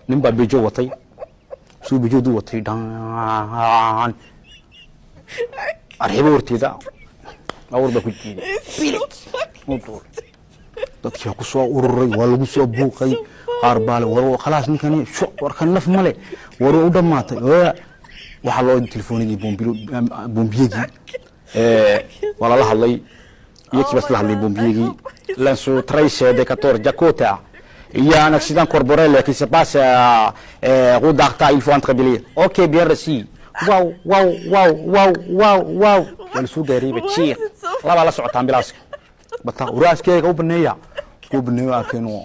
نبى بيجو وطي سو بيجو دو وطي دان أرهب ورتي دا أور بكتير موتور dadkii ku soo ururay waa lagu soo buuqay qaar baal waro khalaas ninkani soo warkan naf male waro u dhamaatay waxa loo telefoonadii bombiyegi wala la hadlay iyakii bas la hadlay bombiyegi lanso 13 de 14 Jakota il y a un accident corporel qui se passe route d'Arta il faut entrebiller OK bien reçu واو واو واو واو واو واو والسوق غريبه تشير لا لا سocota ambulance بطا وراسكيغا وبنيا كوبنيا كانوا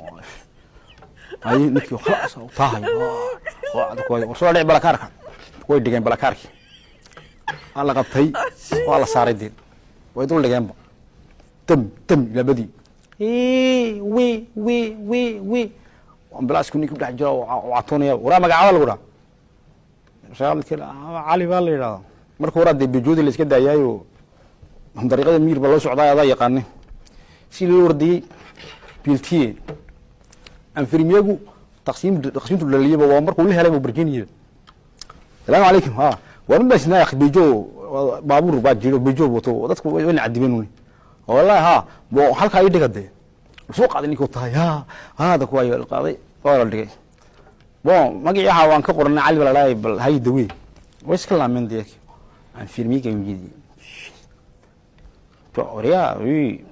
اي نكيو خلاص طاهي وعد كوي وصل لعب بلاكارك way dhigeen balakaarki alla qabtay waa la saaray dil way dul dhigeen tam labadii wi ambulance kuni ku dhex jiro waatoonaya wara magacaada lagu raa shaqalka Ali baa la yiraahdo markuu raad bijoodi la iska daayayo dariiqada miir baa loo socdaa adaa yaqaan si loo wardiyay biltiye anfirmiyadu taqsiimtu dhaliyaba waa markuu la helay Virginia السلام عليكم ها وانا بس ناخذ بيجو بابور باجيرو بيجو وتو dadku way nacdibeen wallahi ha boo halka ay dhigade soo qaadin ku tahay ha hada ku ay qaaday oo dhigay boo magaciisa waan ka qornay cali walaalay bal hay dawi way iska laamin deek aan firmiga yimid to oriya wi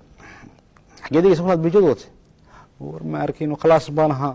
xageediga soo biyjo war ma arkin khalaas baanaha